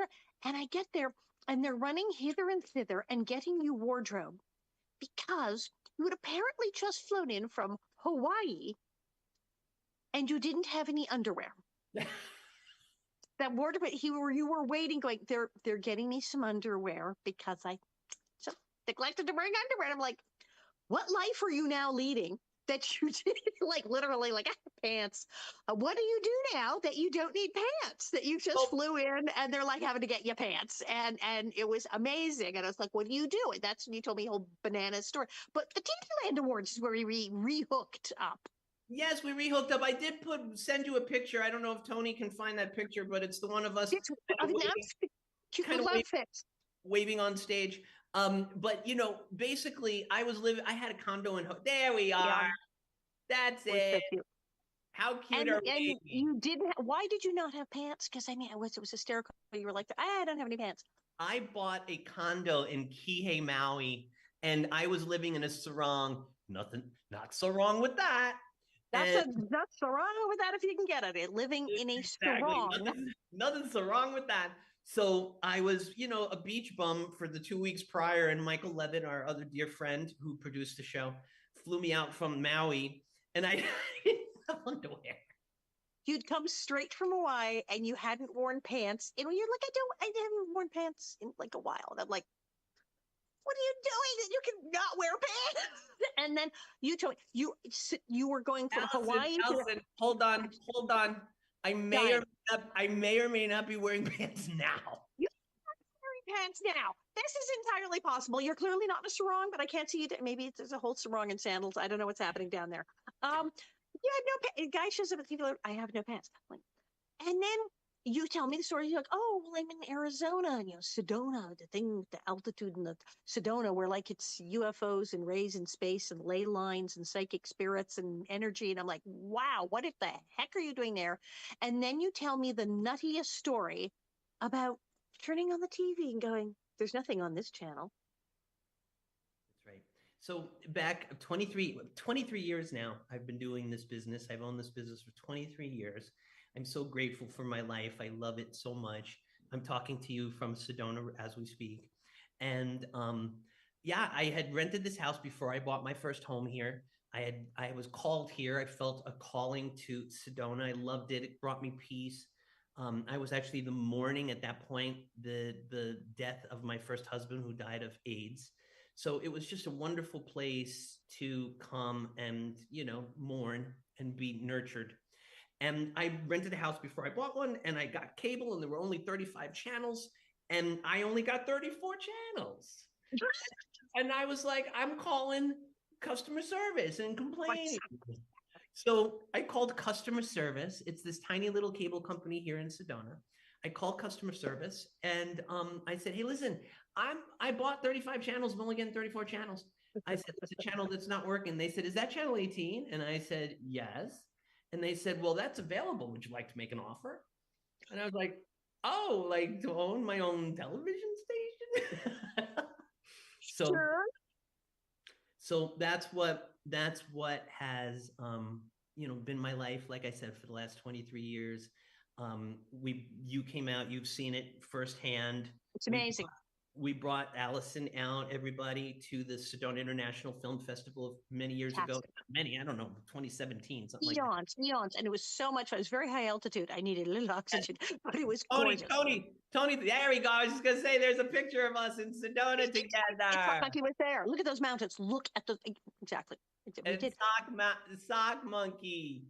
And I get there, and they're running hither and thither and getting you wardrobe because you had apparently just flown in from Hawaii and you didn't have any underwear. That word, but you were waiting, going, they're getting me some underwear because I just neglected to bring underwear. And I'm like, what life are you now leading that you did, like, literally, like, I have pants? What do you do now that you don't need pants? That you just Well, flew in and they're like having to get you pants, and it was amazing. And I was like, what do you do? And that's when you told me a whole banana story. But the TV Land Awards is where we rehooked up. yes, we rehooked up. I did send you a picture. I don't know if Tony can find that picture, but it's the one of us It's, I mean, that's cute kind of little outfits. waving on stage. But basically, I had a condo in. There we Yeah, are. That's was it. so cute. How cute And are and we? you didn't. Why did you not have pants? Because I mean, it was hysterical. You were like, I don't have any pants. I bought a condo in Kihei, Maui, and I was living in a sarong. Nothing, not so wrong with that. And That's so wrong with that if you can get it. Living in a exactly, sarong. nothing so wrong with that. So I was, a beach bum for the 2 weeks prior, and Michael Levitt, our other dear friend who produced the show, flew me out from Maui, and I didn't have underwear. You'd come straight from Hawaii and you hadn't worn pants. And you're like, I haven't worn pants in like a while. And I'm like, what are you doing that you can not wear pants? And then you told me you were going from Alison, Hawaii to Alison, hold on, hold on. dying. I may or may not be wearing pants now. You are wearing pants now. This is entirely possible. You're clearly not in a sarong, but I can't see it. Maybe there's a whole sarong and sandals. I don't know what's happening down there. You had no pants. Guy shows up at the TV. I have no pants. Like, and then you tell me the story. You're like, oh, well, I'm in Arizona, and Sedona, the thing, the altitude in the Sedona, where like it's UFOs and rays in space and ley lines and psychic spirits and energy. And I'm like, wow, what the heck are you doing there? And then you tell me the nuttiest story about turning on the TV and going, there's nothing on this channel. That's right. So back 23 years now, I've been doing this business. I've owned this business for 23 years. I'm so grateful for my life. I love it so much. I'm talking to you from Sedona as we speak. And yeah, I had rented this house before I bought my first home here. I was called here. I felt a calling to Sedona. I loved it. It brought me peace. I was actually the morning at that point, the death of my first husband who died of AIDS. So it was just a wonderful place to come and, mourn and be nurtured. And I rented a house before I bought one, and I got cable, and there were only 35 channels, and I only got 34 channels. And I was like, I'm calling customer service and complaining. So I called customer service. It's this tiny little cable company here in Sedona. I called customer service, and I said, hey, listen, I bought 35 channels. I'm only getting 34 channels. I said, there's a channel that's not working. They said, is that channel 18? And I said, yes. And they said, well, that's available. Would you like to make an offer? And I was like, oh, like to own my own television station? so Sure. so that's what has been my life, like I said, for the last 23 years. You came out, you've seen it firsthand. It's We amazing. we brought Alison out, everybody, to the Sedona International Film Festival many years ago. Fantastic. Many, I don't know, 2017, something like that. Eons, eons. And it was so much fun. It was very high altitude. I needed a little oxygen, but it was Tony, gorgeous. Tony, Tony, there we go. I was just gonna say there's a picture of us in Sedona It felt together. like he was there. Look at those mountains. Look at the exactly. We And did sock monkey.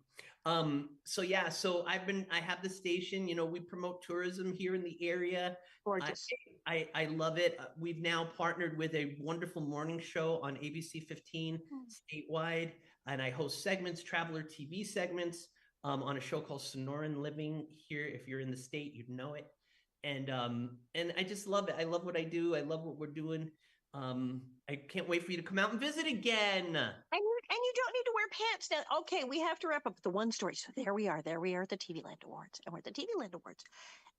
So yeah, so I have the station, we promote tourism here in the area. I, gorgeous. I love it. We've now partnered with a wonderful morning show on ABC 15 statewide, and I host segments, traveler TV segments, on a show called Sonoran Living here. If you're in the state, you'd know it. And I just love it. I love what I do. I love what we're doing. I can't wait for you to come out and visit again. And you don't need to wear pants now. Okay, we have to wrap up with the one story. So there we are. There we are at the TV Land Awards. And we're at the TV Land Awards.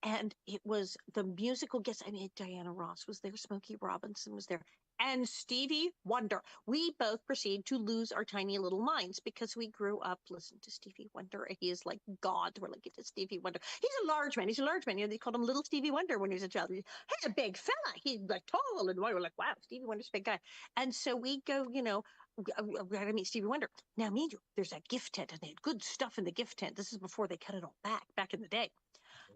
And it was the musical guests. I mean, Diana Ross was there, Smokey Robinson was there, and Stevie Wonder. We both proceed to lose our tiny little minds because we grew up listening to Stevie Wonder. He is like God. We're like, it's Stevie Wonder. He's a large man. He's a large man. They called him Little Stevie Wonder when he was a child. He's a big fella. He's like tall and we're like, wow, Stevie Wonder's a big guy. And so we go, we got to meet Stevie Wonder. Now, me and you, there's a gift tent, and they had good stuff in the gift tent. This is before they cut it all back in the day.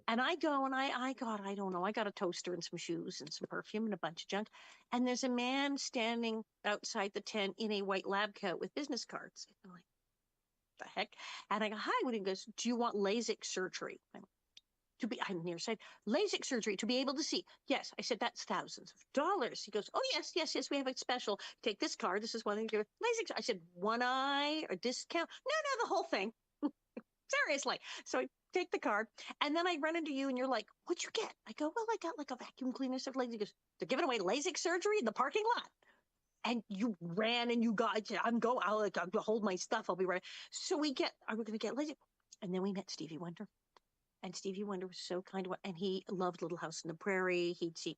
And I go and I got, I don't know, I got a toaster and some shoes and some perfume and a bunch of junk. And there's a man standing outside the tent in a white lab coat with business cards. I'm like, the heck? And I go, hi. When he goes, do you want LASIK surgery? I'm nearsighted. LASIK surgery to be able to see. Yes. I said, that's thousands of dollars. He goes, oh, yes. We have a special. Take this card. This is one thing. LASIK. I said, one eye or discount? No, the whole thing. Seriously. So I take the card, and then I run into you, and you're like, what'd you get? I go, well, I got like a vacuum cleaner, stuff like that. He goes, they're giving away LASIK surgery in the parking lot. And you ran and you got, I'll hold my stuff. I'll be right. So we're going to get LASIK. And then we met Stevie Wonder. And Stevie Wonder was so kind to us, and he loved Little House on the Prairie. He'd see,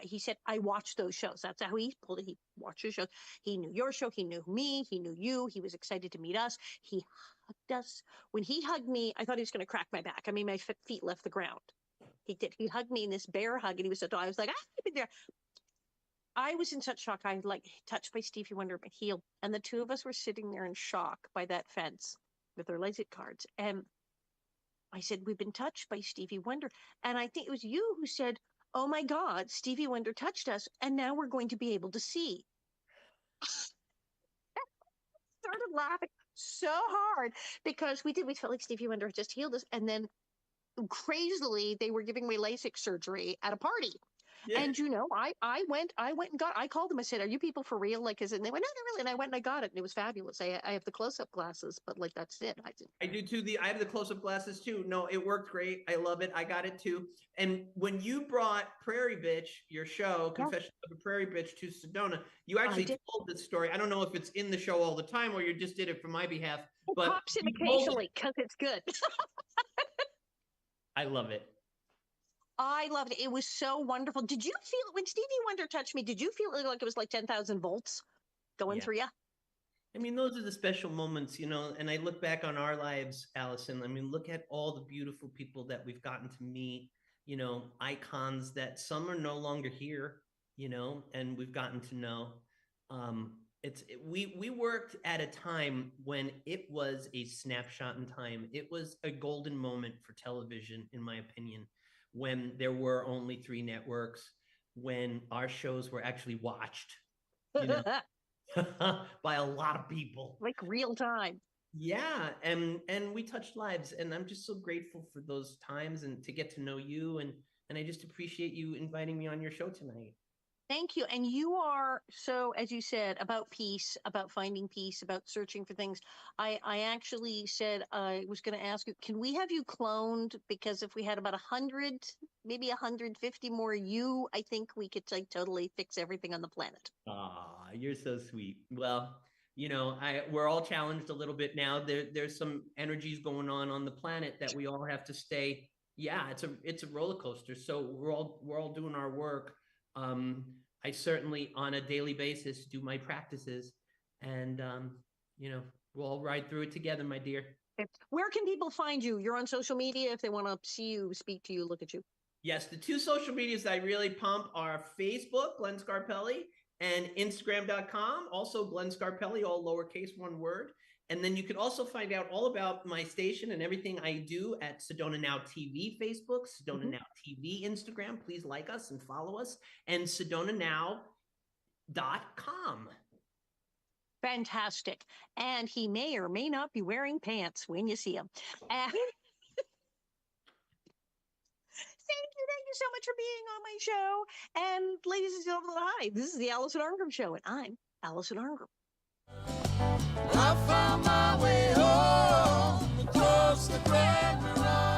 he said, I watched those shows. That's how he pulled it. He watched the shows. He knew your show. He knew me. He knew you. He was excited to meet us. He hugged us. When he hugged me, I thought he was going to crack my back. I mean, my feet left the ground. He did. He hugged me in this bear hug, and he was so tall. I was like, I've been there. I was in such shock. I was like touched by Stevie Wonder, but healed. And the two of us were sitting there in shock by that fence with our LASIK cards. And I said, we've been touched by Stevie Wonder. And I think it was you who said, oh my God, Stevie Wonder touched us. And now we're going to be able to see. Started laughing so hard because we felt like Stevie Wonder just healed us. And then crazily, they were giving me LASIK surgery at a party. Yeah. And I went and I called them. I said, are you people for real? Like, is it? And they went, no, not really. And I went and I got it, and it was fabulous. I have the close-up glasses, but like, that's it. I do too. I have the close-up glasses too. No, it worked great. I love it. I got it too. And when you brought Prairie Bitch, your show, Confessions of a Prairie Bitch, to Sedona, you actually told this story. I don't know if it's in the show all the time or you just did it for my behalf. It pops in occasionally because it's good. I love it. I loved it. It was so wonderful. Did you feel it when Stevie Wonder touched me? Did you feel like it was like 10,000 volts going through you? I mean, those are the special moments, and I look back on our lives, Alison. I mean, look at all the beautiful people that we've gotten to meet, icons that some are no longer here, and we've gotten to know. We worked at a time when it was a snapshot in time. It was a golden moment for television, in my opinion, when there were only 3 networks, when our shows were actually watched, by a lot of people. Like real time. Yeah. And we touched lives. And I'm just so grateful for those times and to get to know you. And I just appreciate you inviting me on your show tonight. Thank you. And you are so, as you said, about peace, about finding peace, about searching for things. I actually said I was going to ask you, can we have you cloned? Because if we had about 100, maybe 150 more you, I think we could like totally fix everything on the planet. Ah, you're so sweet. Well, we're all challenged a little bit now. There's some energies going on the planet that we all have to stay. Yeah, it's a roller coaster. So we're all doing our work. I certainly on a daily basis do my practices, and we'll all ride through it together, my dear. Where can people find you? You're on social media if they want to see you, speak to you, look at you. Yes, the two social medias that I really pump are Facebook, Glenn Scarpelli, and Instagram.com. Also, Glenn Scarpelli, all lowercase, one word. And then you can also find out all about my station and everything I do at Sedona Now TV Facebook, Sedona Now TV Instagram. Please like us and follow us. And SedonaNow.com. Fantastic. And he may or may not be wearing pants when you see him. Thank you so much for being on my show. And ladies and gentlemen, hi, this is the Alison Arngrim Show, and I'm Alison Arngrim. I found my way home across the Grand